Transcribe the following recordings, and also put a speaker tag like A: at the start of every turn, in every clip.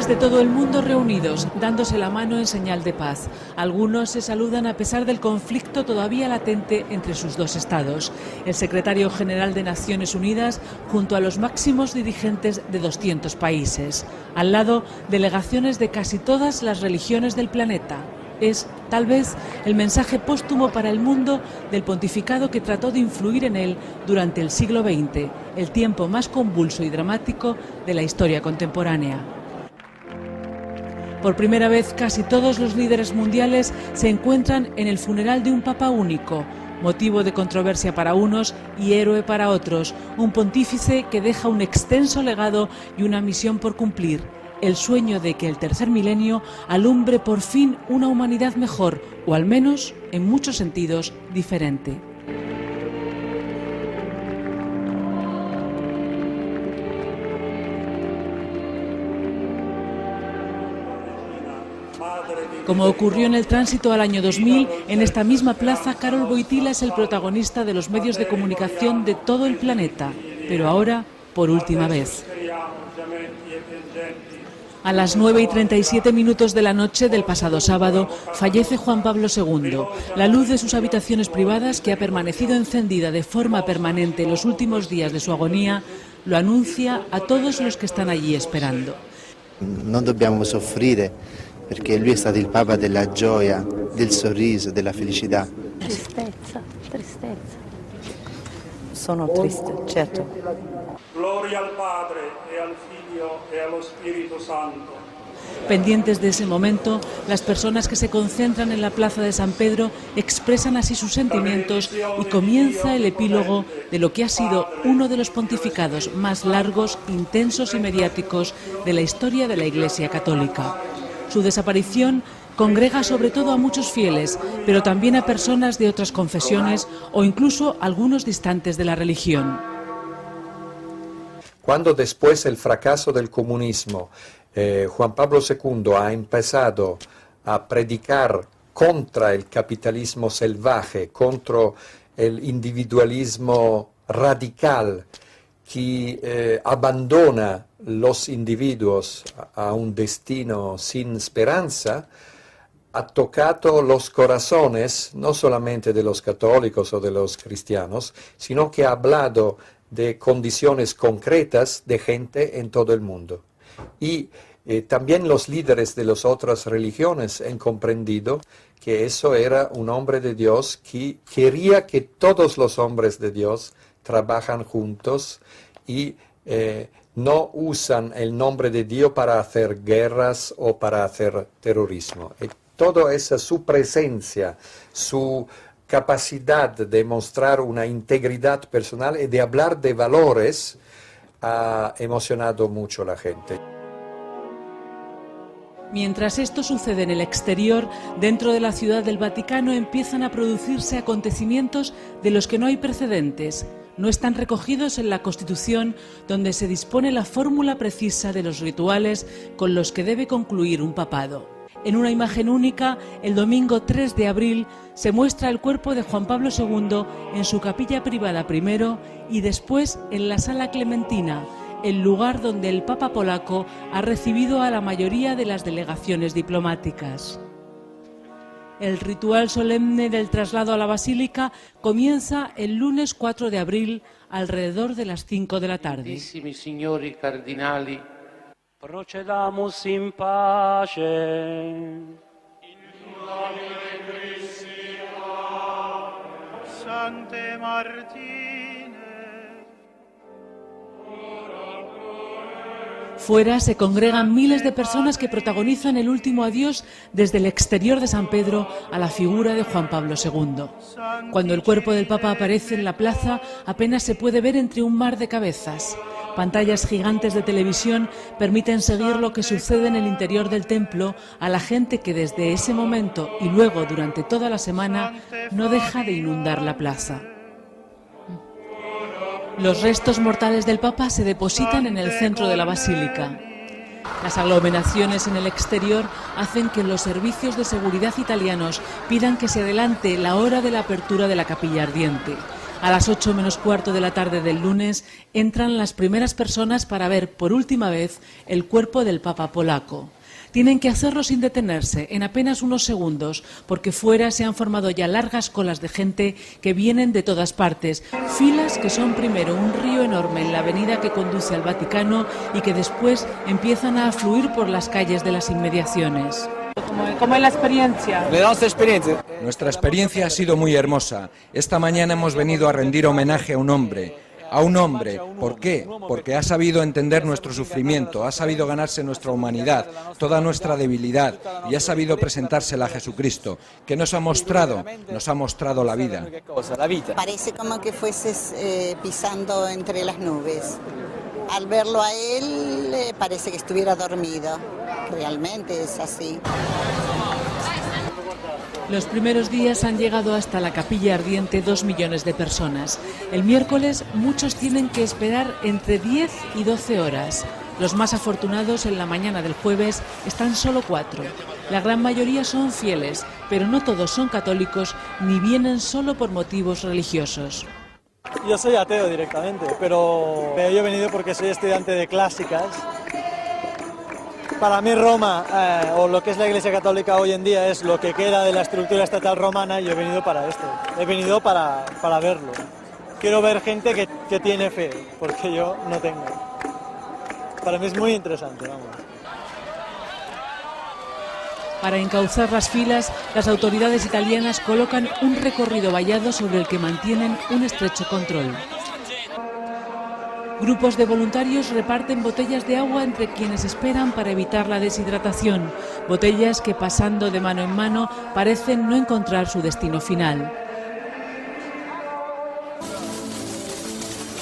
A: de todo el mundo reunidos, dándose la mano en señal de paz. Algunos se saludan a pesar del conflicto todavía latente entre sus dos estados. El secretario general de Naciones Unidas junto a los máximos dirigentes de 200 países. Al lado, delegaciones de casi todas las religiones del planeta. Es, tal vez, el mensaje póstumo para el mundo del pontificado que trató de influir en él durante el siglo XX, el tiempo más convulso y dramático de la historia contemporánea. Por primera vez, casi todos los líderes mundiales se encuentran en el funeral de un papa único, motivo de controversia para unos y héroe para otros, un pontífice que deja un extenso legado y una misión por cumplir. El sueño de que el tercer milenio alumbre por fin una humanidad mejor, o al menos, en muchos sentidos, diferente. Como ocurrió en el tránsito al año 2000, en esta misma plaza, Karol Wojtyła es el protagonista de los medios de comunicación de todo el planeta, pero ahora, por última vez. A las 9:37 de la noche del pasado sábado fallece Juan Pablo II. La luz de sus habitaciones privadas, que ha permanecido encendida de forma permanente los últimos días de su agonía, lo anuncia a todos los que están allí esperando.
B: No dobbiamo soffrire perché lui è stato il Papa della gioia, del sorriso, della felicità.
C: Tristezza. Sono triste, certo.
D: Gloria al Padre e al Figlio e allo Spirito Santo.
A: Pendientes de ese momento, las personas que se concentran en la plaza de San Pedro expresan así sus sentimientos y comienza el epílogo de lo que ha sido uno de los pontificados más largos, intensos y mediáticos de la historia de la Iglesia Católica. Su desaparición congrega sobre todo a muchos fieles, pero también a personas de otras confesiones o incluso algunos distantes de la religión.
E: Cuando después del fracaso del comunismo, Juan Pablo II ha empezado a predicar contra el capitalismo salvaje, contra el individualismo radical que abandona los individuos a un destino sin esperanza, ha tocado los corazones no solamente de los católicos o de los cristianos, sino que ha hablado de condiciones concretas de gente en todo el mundo. Y también los líderes de las otras religiones han comprendido que eso era un hombre de Dios que quería que todos los hombres de Dios trabajan juntos y no usan el nombre de Dios para hacer guerras o para hacer terrorismo. Y toda esa su presencia, su capacidad de mostrar una integridad personal y de hablar de valores ha emocionado mucho a la gente.
A: Mientras esto sucede en el exterior, dentro de la Ciudad del Vaticano empiezan a producirse acontecimientos de los que no hay precedentes. No están recogidos en la Constitución, donde se dispone la fórmula precisa de los rituales con los que debe concluir un papado. En una imagen única, el domingo 3 de abril, se muestra el cuerpo de Juan Pablo II en su capilla privada primero y después en la Sala Clementina, el lugar donde el Papa polaco ha recibido a la mayoría de las delegaciones diplomáticas. El ritual solemne del traslado a la Basílica comienza el lunes 4 de abril alrededor de las 5 de la tarde.
F: Signori cardinali,
D: Procedamus in pace. Sante Martine.
A: Fuera se congregan miles de personas que protagonizan el último adiós desde el exterior de San Pedro a la figura de Juan Pablo II. Cuando el cuerpo del Papa aparece en la plaza, apenas se puede ver entre un mar de cabezas. Pantallas gigantes de televisión permiten seguir lo que sucede en el interior del templo a la gente que desde ese momento y luego durante toda la semana no deja de inundar la plaza. Los restos mortales del Papa se depositan en el centro de la basílica. Las aglomeraciones en el exterior hacen que los servicios de seguridad italianos pidan que se adelante la hora de la apertura de la capilla ardiente. A las 8 menos cuarto de la tarde del lunes entran las primeras personas para ver por última vez el cuerpo del Papa polaco. Tienen que hacerlo sin detenerse, en apenas unos segundos, porque fuera se han formado ya largas colas de gente que vienen de todas partes. Filas que son primero un río enorme en la avenida que conduce al Vaticano y que después empiezan a afluir por las calles de las inmediaciones.
G: ¿Cómo es la experiencia?
H: Nuestra experiencia ha sido muy hermosa. Esta mañana hemos venido a rendir homenaje a un hombre. ¿Por qué? Porque ha sabido entender nuestro sufrimiento, ha sabido ganarse nuestra humanidad, toda nuestra debilidad y ha sabido presentársela a Jesucristo, que nos ha mostrado la vida.
I: Parece como que fueses pisando entre las nubes. Al verlo a él parece que estuviera dormido. Realmente es así.
A: Los primeros días han llegado hasta la Capilla Ardiente 2 millones de personas. El miércoles muchos tienen que esperar entre 10 y 12 horas. Los más afortunados en la mañana del jueves están solo 4. La gran mayoría son fieles, pero no todos son católicos ni vienen solo por motivos religiosos.
J: Yo soy ateo directamente, pero yo he venido porque soy estudiante de clásicas. Para mí Roma, o lo que es la Iglesia Católica hoy en día, es lo que queda de la estructura estatal romana y yo he venido para esto. He venido para verlo. Quiero ver gente que tiene fe, porque yo no tengo. Para mí es muy interesante, vamos.
A: Para encauzar las filas, las autoridades italianas colocan un recorrido vallado sobre el que mantienen un estrecho control. Grupos de voluntarios reparten botellas de agua entre quienes esperan para evitar la deshidratación, botellas que pasando de mano en mano parecen no encontrar su destino final.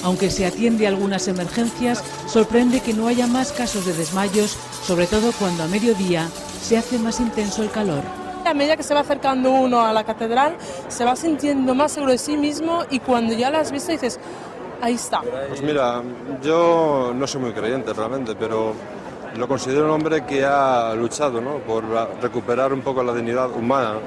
A: Aunque se atiende a algunas emergencias, sorprende que no haya más casos de desmayos, sobre todo cuando a mediodía se hace más intenso el calor.
G: A medida que se va acercando uno a la catedral, se va sintiendo más seguro de sí mismo y cuando ya lo has visto dices, ahí está.
K: Pues mira, yo no soy muy creyente realmente, pero lo considero un hombre que ha luchado, ¿no?, por recuperar un poco la dignidad humana.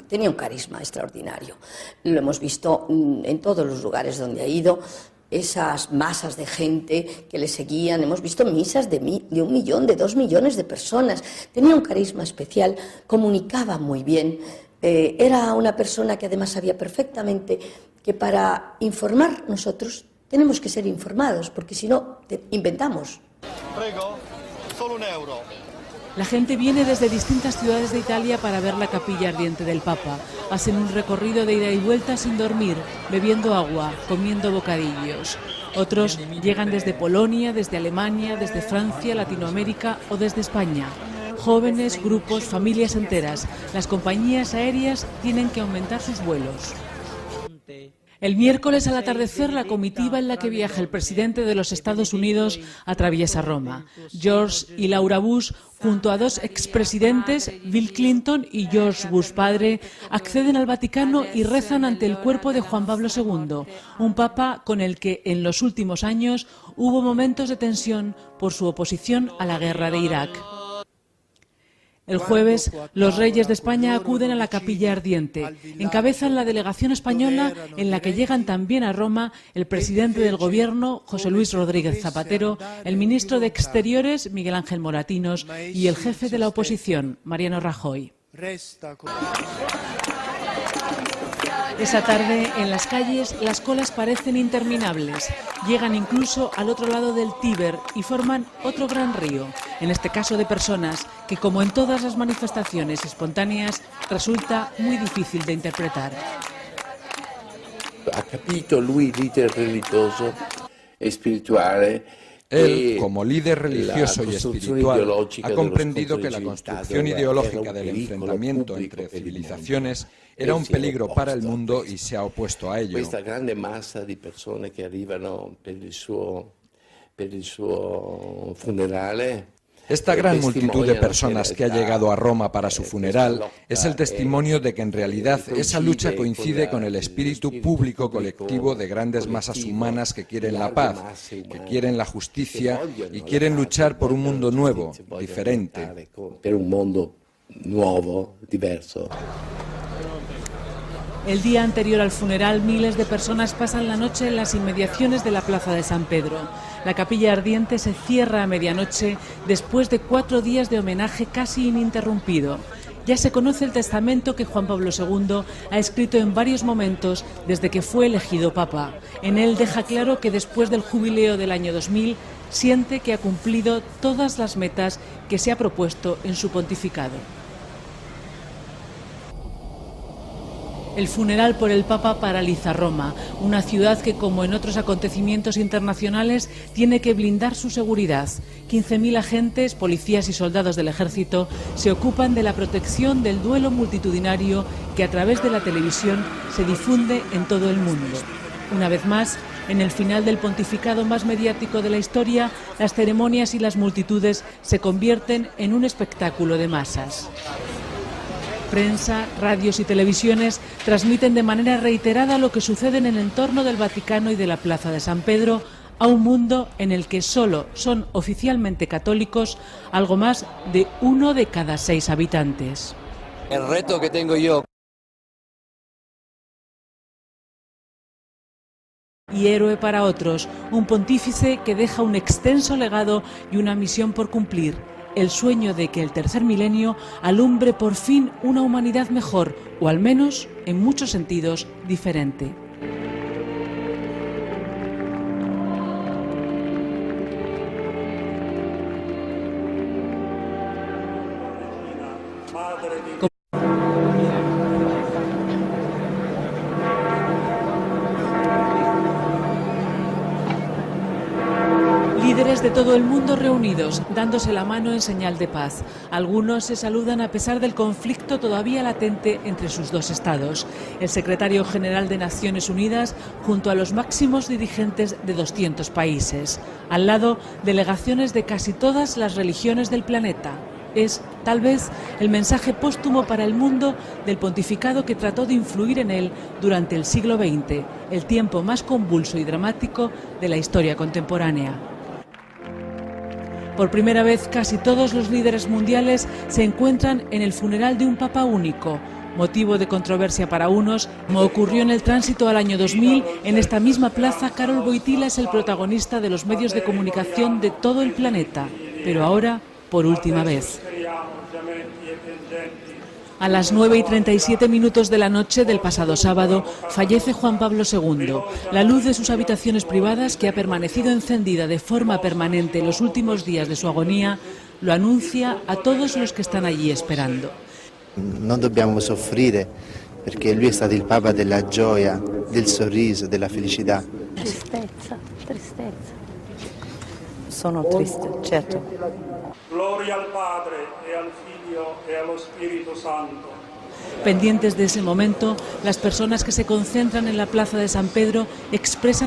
L: Tenía un carisma extraordinario. Lo hemos visto en todos los lugares donde ha ido. Esas masas de gente que le seguían, hemos visto misas de 1 millón, de 2 millones de personas. Tenía un carisma especial, comunicaba muy bien, era una persona que además sabía perfectamente que para informar nosotros tenemos que ser informados, porque si no, inventamos.
M: Prego, solo €1.
A: La gente viene desde distintas ciudades de Italia para ver la Capilla Ardiente del Papa. Hacen un recorrido de ida y vuelta sin dormir, bebiendo agua, comiendo bocadillos. Otros llegan desde Polonia, desde Alemania, desde Francia, Latinoamérica o desde España. Jóvenes, grupos, familias enteras. Las compañías aéreas tienen que aumentar sus vuelos. El miércoles al atardecer, la comitiva en la que viaja el presidente de los Estados Unidos atraviesa Roma. George y Laura Bush, junto a 2 expresidentes, Bill Clinton y George Bush padre, acceden al Vaticano y rezan ante el cuerpo de Juan Pablo II, un papa con el que en los últimos años hubo momentos de tensión por su oposición a la guerra de Irak. El jueves, los reyes de España acuden a la Capilla Ardiente. Encabezan la delegación española, en la que llegan también a Roma el presidente del Gobierno, José Luis Rodríguez Zapatero, el ministro de Exteriores, Miguel Ángel Moratinos, y el jefe de la oposición, Mariano Rajoy. Esa tarde, en las calles, las colas parecen interminables. Llegan incluso al otro lado del Tíber y forman otro gran río, en este caso de personas, que como en todas las manifestaciones espontáneas, resulta muy difícil de interpretar.
N: Ha capito lui líder religioso e spirituale.
H: Él, como líder religioso y espiritual, ha comprendido que la construcción ideológica del enfrentamiento entre civilizaciones era un peligro para el mundo y se ha opuesto a ello.
N: Esta grande masa di persone che arrivano per il suo funerale.
H: Esta gran multitud de personas que ha llegado a Roma para su funeral es el testimonio de que en realidad esa lucha coincide con el espíritu público colectivo de grandes masas humanas que quieren la paz, que quieren la justicia y quieren luchar por un mundo nuevo, diferente.
N: Per un mondo nuovo, diverso.
A: El día anterior al funeral, miles de personas pasan la noche en las inmediaciones de la Plaza de San Pedro. La capilla ardiente se cierra a medianoche después de 4 días de homenaje casi ininterrumpido. Ya se conoce el testamento que Juan Pablo II ha escrito en varios momentos desde que fue elegido Papa. En él deja claro que después del jubileo del año 2000 siente que ha cumplido todas las metas que se ha propuesto en su pontificado. El funeral por el Papa paraliza Roma, una ciudad que, como en otros acontecimientos internacionales, tiene que blindar su seguridad. 15.000 agentes, policías y soldados del ejército se ocupan de la protección del duelo multitudinario que a través de la televisión se difunde en todo el mundo. Una vez más, en el final del pontificado más mediático de la historia, las ceremonias y las multitudes se convierten en un espectáculo de masas. Prensa, radios y televisiones transmiten de manera reiterada lo que sucede en el entorno del Vaticano y de la Plaza de San Pedro a un mundo en el que solo son oficialmente católicos algo más de 1 de cada 6 habitantes.
O: El reto que tengo yo.
A: Y héroe para otros, un pontífice que deja un extenso legado y una misión por cumplir. El sueño de que el tercer milenio alumbre por fin una humanidad mejor, o al menos, en muchos sentidos, diferente. Líderes de todo el mundo reunidos, dándose la mano en señal de paz. Algunos se saludan a pesar del conflicto todavía latente entre sus dos estados. El secretario general de Naciones Unidas junto a los máximos dirigentes de 200 países. Al lado, delegaciones de casi todas las religiones del planeta. Es, tal vez, el mensaje póstumo para el mundo del pontificado que trató de influir en él durante el siglo XX, el tiempo más convulso y dramático de la historia contemporánea. Por primera vez, casi todos los líderes mundiales se encuentran en el funeral de un papa único, motivo de controversia para unos, como ocurrió en el tránsito al año 2000, en esta misma plaza, Karol Wojtyła es el protagonista de los medios de comunicación de todo el planeta, pero ahora, por última vez. A las 9:37 de la noche del pasado sábado fallece Juan Pablo II. La luz de sus habitaciones privadas, que ha permanecido encendida de forma permanente los últimos días de su agonía, lo anuncia a todos los que están allí esperando.
B: Non dobbiamo soffrire perché lui è stato il Papa della gioia, del sorriso, della felicità.
C: Tristezza, tristezza. Sono triste, certo.
D: Gloria al Padre e al Figlio e allo Spirito Santo.
A: Pendientes de ese momento, las personas que se concentran en la Plaza de San Pedro expresan